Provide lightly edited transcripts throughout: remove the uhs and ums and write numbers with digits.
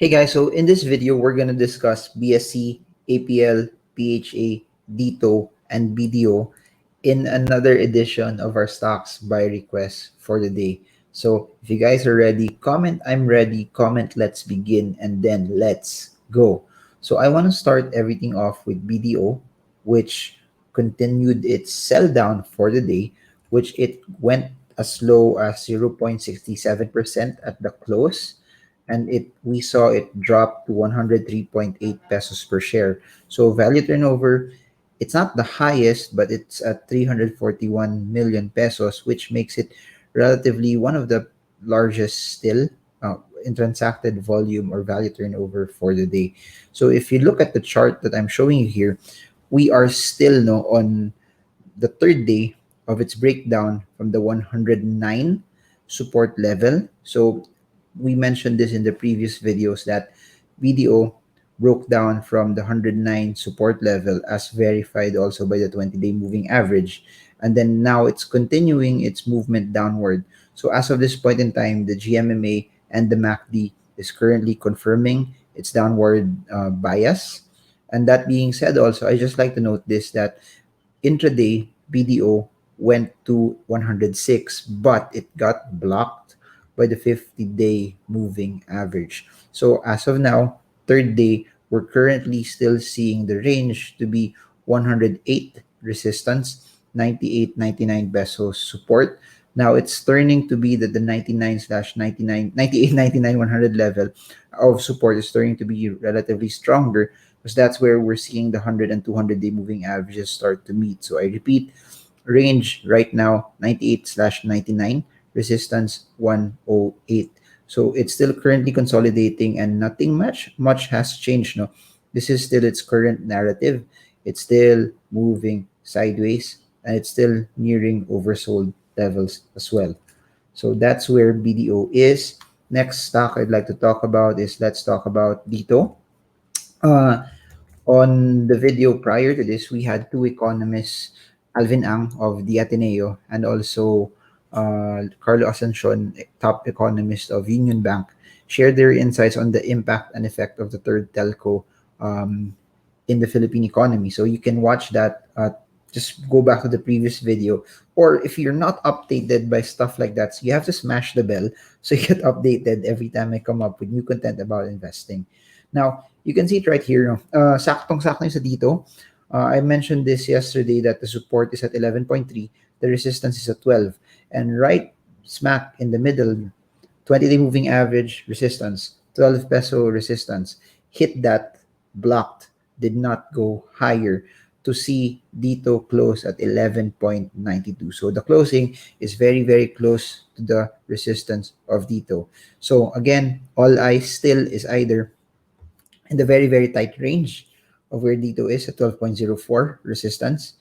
Hey guys, so in this video, we're going to discuss BSC, APL, PHA, DITO, and BDO in another edition of our stocks by request for the day. So if you guys are ready, comment I'm ready, comment let's begin, and then let's go. So I want to start everything off with BDO, which continued its sell down for the day, which it went as low as 0.67% at the close, and it we saw it drop to 103.8 pesos per share. So value turnover, it's not the highest, but it's at 341 million pesos, which makes it relatively one of the largest still in transacted volume or value turnover for the day. So if you look at the chart that I'm showing you here, we are still no on the third day of its breakdown from the 109 support level. So we mentioned this in the previous videos that BDO broke down from the 109 support level as verified also by the 20-day moving average. And then now it's continuing its movement downward. So as of this point in time, the GMMA and the MACD is currently confirming its downward bias. And that being said, also, I just like to note this that intraday BDO went to 106, but it got blocked by the 50-day moving average. So as of now, third day, we're currently still seeing the range to be 108 resistance, 98.99 pesos support. Now it's turning to be that the 99 slash 99, 98, 99, 100 level of support is turning to be relatively stronger, because that's where we're seeing the 100 and 200 day moving averages start to meet. So I repeat, range right now 98 slash 99, resistance 108. So it's still currently consolidating and nothing much has changed. No, this is still its current narrative. It's still moving sideways and it's still nearing oversold levels as well. So that's where BDO is. Next stock I'd like to talk about is, let's talk about DITO. Uh, on the video prior to this, we had two economists, Alvin Ang of the Ateneo and also Carlo Asuncion, top economist of Union Bank, share their insights on the impact and effect of the third telco in the Philippine economy. So you can watch that. Just go back to the previous video. Or if you're not updated by stuff like that, so you have to smash the bell so you get updated every time I come up with new content about investing. Now, you can see it right here. No? Saktong-sakto yung sa dito. I mentioned this yesterday that the support is at 11.3, the resistance is at 12. And right smack in the middle, 20-day moving average resistance, 12 peso resistance, hit that, blocked, did not go higher to see Dito close at 11.92. So the closing is very, very close to the resistance of Dito. So again, all eyes still is either in the very, very tight range of where Dito is at 12.04 resistance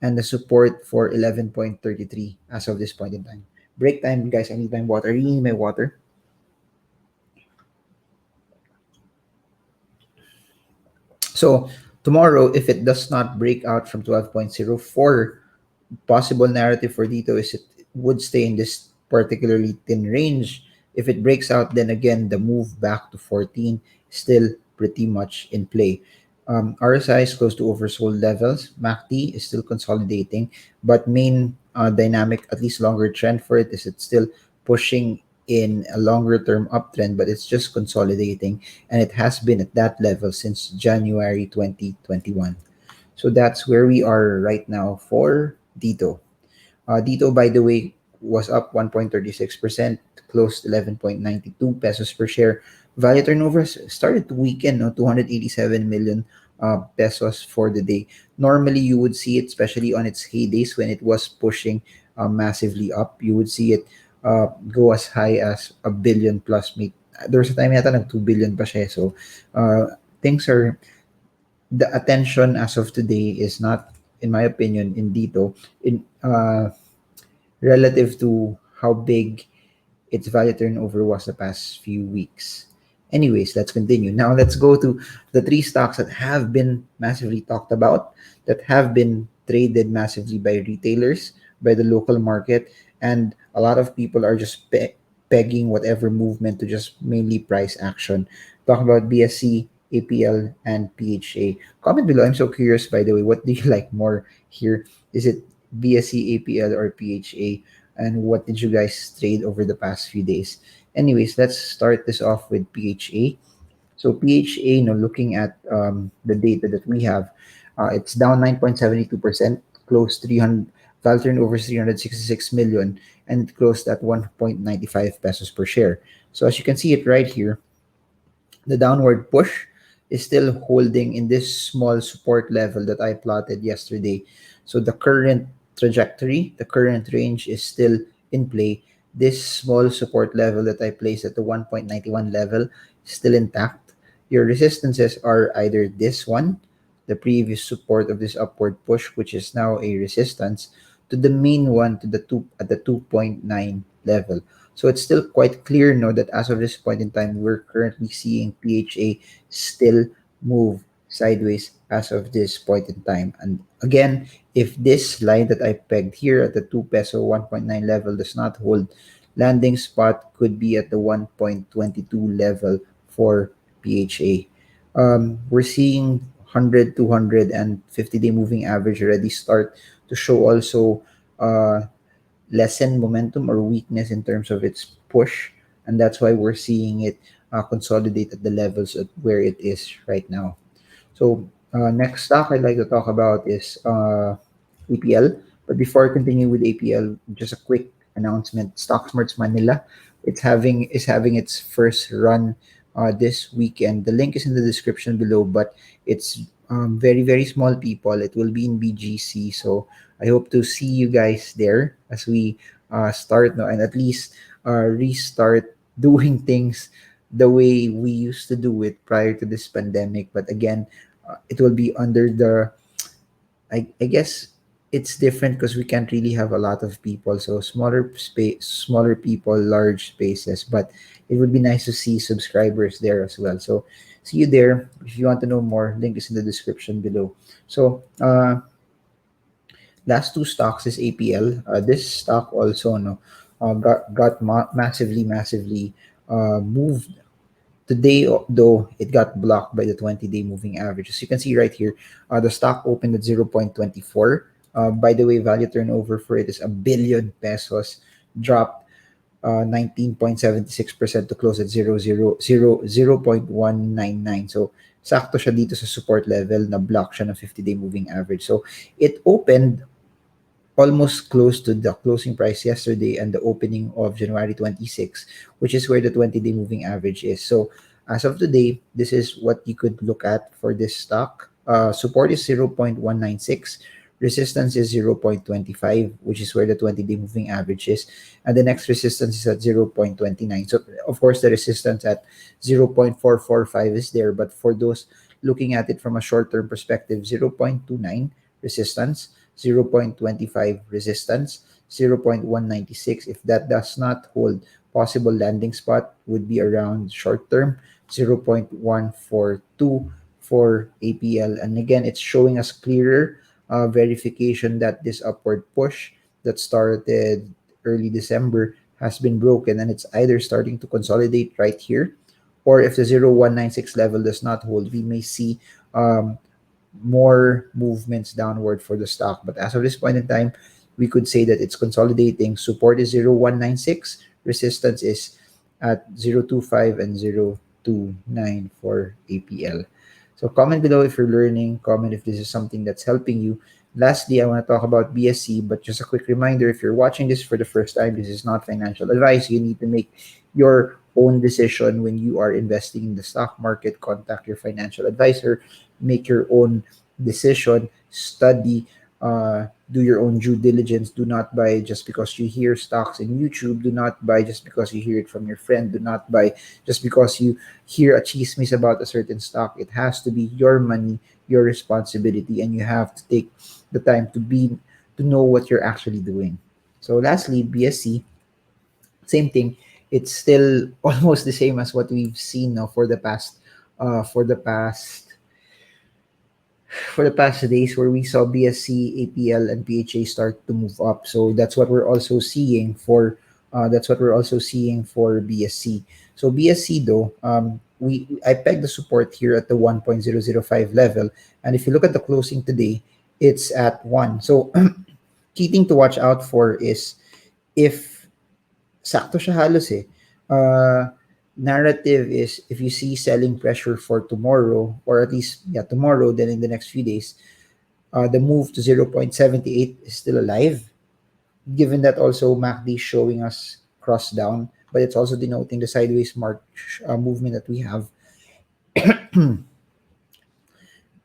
and the support for 11.33 as of this point in time. Break time, guys. I need my water. I really need my water. So tomorrow, if it does not break out from 12.04, possible narrative for Dito is it would stay in this particularly thin range. If it breaks out, then again, the move back to 14 is still pretty much in play. RSI is close to oversold levels. MACD is still consolidating, but main dynamic, at least longer trend for it, is it's still pushing in a longer term uptrend, but it's just consolidating, and it has been at that level since January 2021. So that's where we are right now for Dito. Dito, by the way, was up 1.36%, closed 11.92 pesos per share. Value turnover started to weaken, no, 287 million pesos for the day. Normally, you would see it, especially on its heydays when it was pushing massively up, you would see it go as high as a billion plus. There was a time yata nag 2 billion pa siya. So things are, the attention as of today is not, in my opinion, in Dito, in relative to how big its value turnover was the past few weeks. Anyways, let's continue. Now let's go to the three stocks that have been massively talked about, that have been traded massively by retailers, by the local market, and a lot of people are just pegging whatever movement to just mainly price action. Talk about BSC, APL, and PHA. Comment below. I'm so curious, by the way, what do you like more here? Is it BSC, APL, or PHA? And what did you guys trade over the past few days? Anyways, let's start this off with PHA. So PHA, looking at the data that we have, it's down 9.72%, closed 300, value turnover 366 million, and it closed at 1.95 pesos per share. So as you can see it right here, the downward push is still holding in this small support level that I plotted yesterday. So the current trajectory, the current range is still in play. This small support level that I placed at the 1.91 level is still intact. Your resistances are either this one, the previous support of this upward push, which is now a resistance, to the main one to the two at the 2.9 level. So it's still quite clear now that as of this point in time, we're currently seeing PHA still move sideways as of this point in time. And again, if this line that I pegged here at the 2 peso 1.9 level does not hold, landing spot could be at the 1.22 level for PHA. We're seeing 100, 200, and 50-day moving average already start to show also lessen momentum or weakness in terms of its push, and that's why we're seeing it consolidate at the levels at where it is right now. So next stock I'd like to talk about is APL. But before I continue with APL, just a quick announcement: StockSmart's Manila, it's having its first run this weekend. The link is in the description below, but it's very very small people. It will be in BGC, so I hope to see you guys there as we start now and at least restart doing things the way we used to do it prior to this pandemic. But again, it will be under the I guess it's different because we can't really have a lot of people. So smaller space, smaller people, large spaces. But it would be nice to see subscribers there as well. So see you there. If you want to know more, link is in the description below. So last two stocks is APL. This stock also got massively moved today, though it got blocked by the 20-day moving average. As you can see right here, the stock opened at 0.24. By the way, value turnover for it is a billion pesos, dropped 19.76% to close at 0.199. So, sakto siya dito sa support level na block siya ng 50-day moving average. So, it opened almost close to the closing price yesterday and the opening of January 26, which is where the 20-day moving average is. So as of today, this is what you could look at for this stock. Support is 0.196, resistance is 0.25, which is where the 20-day moving average is, and the next resistance is at 0.29. So of course, the resistance at 0.445 is there, but for those looking at it from a short-term perspective, 0.29 resistance, 0.25 resistance, 0.196. If that does not hold, possible landing spot would be around short term 0.142 for APL. And again, it's showing us clearer verification that this upward push that started early December has been broken, and it's either starting to consolidate right here, or if the 0.196 level does not hold, we may see more movements downward for the stock. But as of this point in time, we could say that it's consolidating. Support is 0.196, resistance is at 0.25 and 0.29 for APL. So comment below if you're learning, comment if this is something that's helping you. Lastly, I want to talk about BSC, but just a quick reminder, if you're watching this for the first time, this is not financial advice. You need to make your own decision when you are investing in the stock market. Contact your financial advisor, make your own decision, study, do your own due diligence. Do not buy just because you hear stocks in YouTube. Do not buy just because you hear it from your friend. Do not buy just because you hear a chismis about a certain stock. It has to be your money, your responsibility, and you have to take the time to know what you're actually doing. So lastly, BSC, same thing. It's still almost the same as what we've seen now uh, for the past for the past days, where we saw BSC, APL, and PHA start to move up. So that's what we're also seeing for That's what we're also seeing for BSC. So BSC though, I pegged the support here at the 1.005 level, and if you look at the closing today, it's at 1. So key thing to watch out for is if sakto siya halos eh. Narrative is if you see selling pressure for tomorrow, or at least tomorrow, then in the next few days, the move to 0.78 is still alive, given that also MACD is showing us cross down, but it's also denoting the sideways march movement that we have.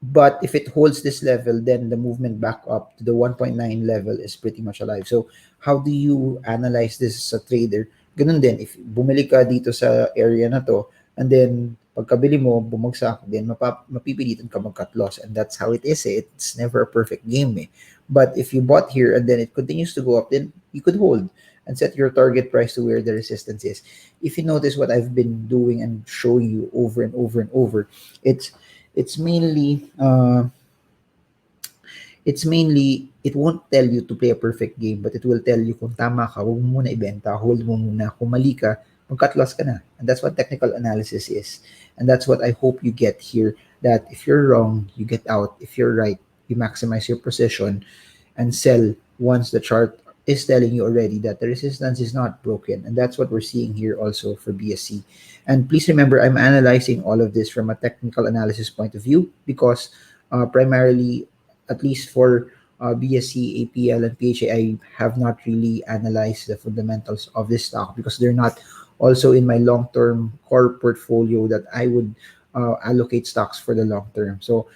But if it holds this level, then the movement back up to the 1.9 level is pretty much alive. So how do you analyze this as a trader? Ganun din, if bumili ka dito sa area na to, and then pagkabili mo, bumagsak, then mapipilitan ka mag-cut loss. And that's how it is. Eh. It's never a perfect game. Eh. But if you bought here and then it continues to go up, then you could hold and set your target price to where the resistance is. If you notice what I've been doing and showing you over and over and over, it's mainly it won't tell you to play a perfect game, but it will tell you kung tama ka, huwag mo muna ibenta, hold mo muna, kung mali ka, mag-cut loss ka na. And that's what technical analysis is. And that's what I hope you get here, that if you're wrong, you get out. If you're right, you maximize your position and sell once the chart is telling you already that the resistance is not broken. And that's what we're seeing here also for BSC. And please remember, I'm analyzing all of this from a technical analysis point of view, because primarily, at least for BSC, APL, and PHA, I have not really analyzed the fundamentals of this stock because they're not also in my long-term core portfolio that I would allocate stocks for the long term. So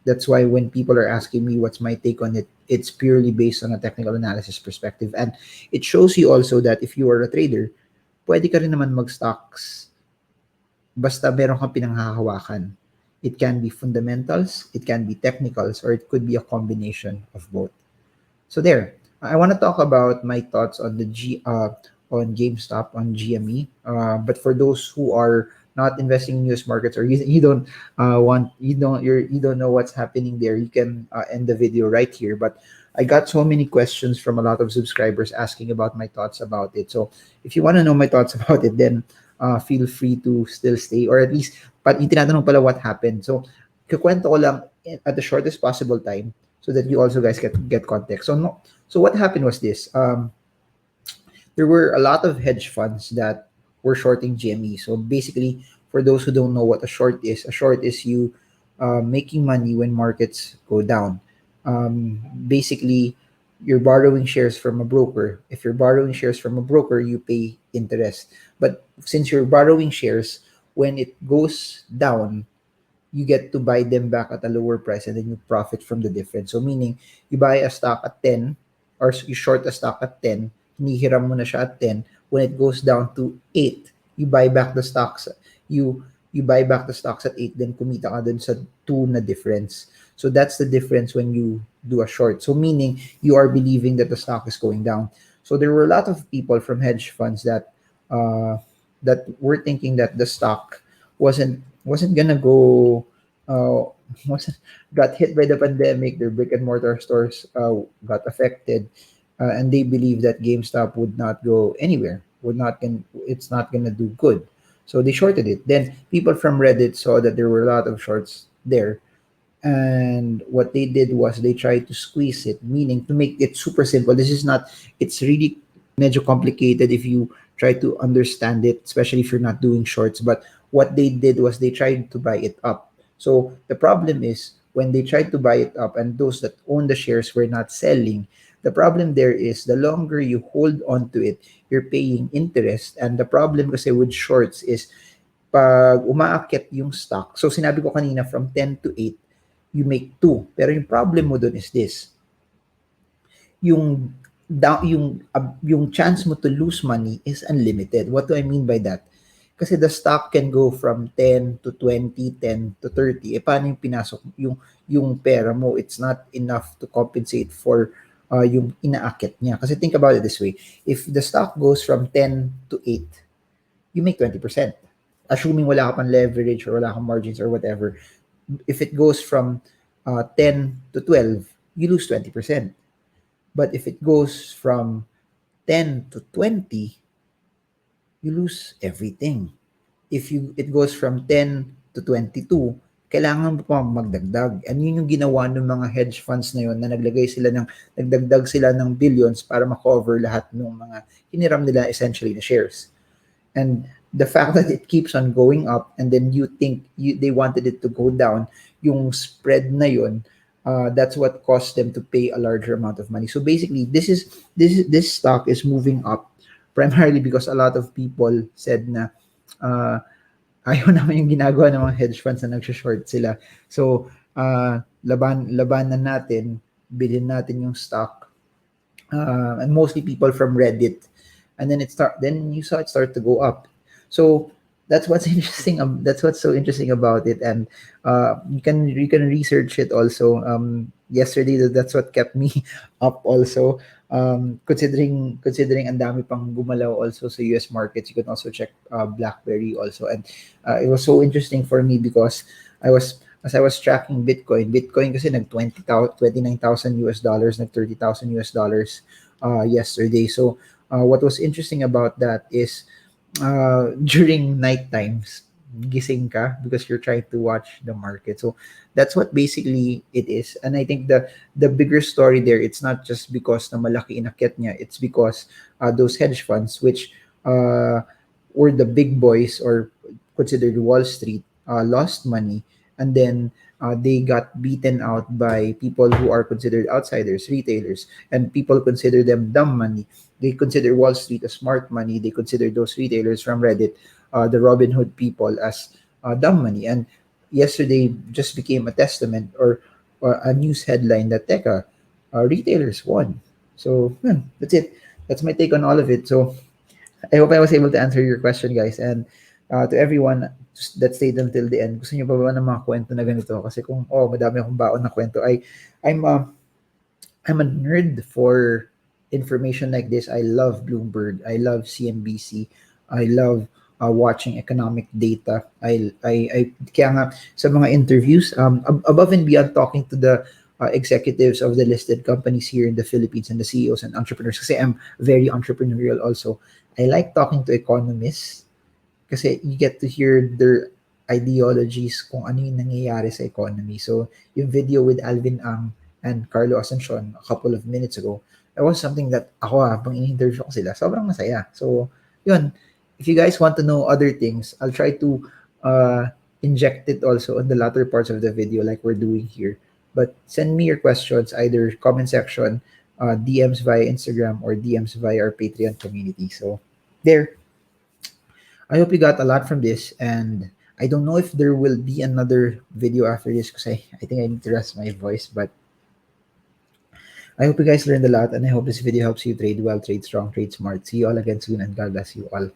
that's why when people are asking me what's my take on it, it's purely based on a technical analysis perspective. And it shows you also that if you are a trader, pwede ka rin naman mag-stocks basta meron kang pinanghahawakan. It can be fundamentals, it can be technicals, or it could be a combination of both. So there, I want to talk about my thoughts on on GameStop, on GME. But for those who are not investing in US markets, or you don't you don't know what's happening there, you can end the video right here. But I got so many questions from a lot of subscribers asking about my thoughts about it. So if you want to know my thoughts about it, then feel free to still stay, or at least, but yung tinatanong pala what happened. So kukwento ko lang at the shortest possible time so that you also guys get context. So no, so what happened was this. There were a lot of hedge funds that were shorting GME. So basically, for those who don't know what a short is you making money when markets go down. Basically, you're borrowing shares from a broker. If you're borrowing shares from a broker, you pay interest. But since you're borrowing shares, when it goes down, you get to buy them back at a lower price and then you profit from the difference. So meaning, you buy a stock at 10 or you short a stock at 10, hinihiram mo na siya at 10. When it goes down to 8, you buy back the stocks. You buy back the stocks at 8, then kumita ka dun sa 2 na difference. So that's the difference when you do a short. So meaning, you are believing that the stock is going down. So there were a lot of people from hedge funds that were thinking that the stock wasn't gonna go wasn't got hit by the pandemic. Their brick and mortar stores got affected, and they believe that GameStop would not go anywhere. It's not gonna do good. So they shorted it. Then people from Reddit saw that there were a lot of shorts there, and what they did was they tried to squeeze it, meaning to make it super simple. This is not. It's really medyo complicated if you try to understand it, especially if you're not doing shorts. But what they did was they tried to buy it up. So the problem is when they tried to buy it up and those that own the shares were not selling, the problem there is the longer you hold on to it, you're paying interest. And the problem kasi with shorts is pag umaakyat yung stock, so sinabi ko kanina from 10 to 8, you make 2. Pero yung problem mo dun is this. Yung yung chance mo to lose money is unlimited. What do I mean by that? Kasi the stock can go from 10 to 20, 10 to 30. Paano yung pinasok yung pera mo? It's not enough to compensate for yung inaakit niya. Kasi think about it this way. If the stock goes from 10 to 8, you make 20%. Assuming wala ka pang leverage or wala kang margins or whatever. If it goes from 10 to 12, you lose 20%. But if it goes from 10 to 20, you lose everything. If it goes from 10 to 22, kailangan mo pa magdagdag. And yun yung ginawa ng mga hedge funds na yun na nagdagdag sila ng billions para ma-cover lahat ng mga hiniram nila essentially na shares. And the fact that it keeps on going up and then you think they wanted it to go down, yung spread na yun, that's what caused them to pay a larger amount of money. So basically, this stock is moving up primarily because a lot of people said na uh, ayaw naman yung ginagawa ng mga hedge funds na nag-short sila. So, labanan natin, bilhin natin yung stock. And mostly people from Reddit. And then you saw it start to go up. So that's what's interesting. That's what's so interesting about it. And you can research it also. Yesterday, that's what kept me up also. Considering ang dami pang gumalaw also sa US markets, you can also check BlackBerry also. And it was so interesting for me because as I was tracking Bitcoin kasi nag 29,000 US dollars, nag 30,000 US dollars yesterday. So what was interesting about that is during night times, gising ka because you're trying to watch the market. So that's what basically it is. And I think the bigger story there, it's not just because na malaki inakyat niya, it's because those hedge funds, which were the big boys or considered Wall Street, lost money, and then they got beaten out by people who are considered outsiders, retailers, and people consider them dumb money. They consider Wall Street as smart money. They consider those retailers from Reddit, the Robin Hood people, as dumb money. And yesterday just became a testament or a news headline that Teka, retailers won. So that's it. That's my take on all of it. So I hope I was able to answer your question, guys. And to everyone that stayed until the end, gusto niyo pa ba ng mga kwento na ganito? Kasi kung, madami akong baon na kwento. I'm, uh, I'm a nerd for information like this. I love Bloomberg. I love CNBC. I love watching economic data. Kaya nga, sa mga interviews, above and beyond talking to the executives of the listed companies here in the Philippines and the CEOs and entrepreneurs, kasi I'm very entrepreneurial also. I like talking to economists kasi you get to hear their ideologies kung ano yung nangyayari sa economy. So, yung video with Alvin Ang and Carlo Asuncion a couple of minutes ago, that was something that ako pang in-interview ko sila, sobrang masaya. So, yun. If you guys want to know other things, I'll try to uh, inject it also on the latter parts of the video like we're doing here. But send me your questions, either comment section, DMs via Instagram, or DMs via our Patreon community. So, there. I hope you got a lot from this, and I don't know if there will be another video after this because I think I need to rest my voice, but I hope you guys learned a lot, and I hope this video helps you trade well, trade strong, trade smart. See you all again soon, and God bless you all.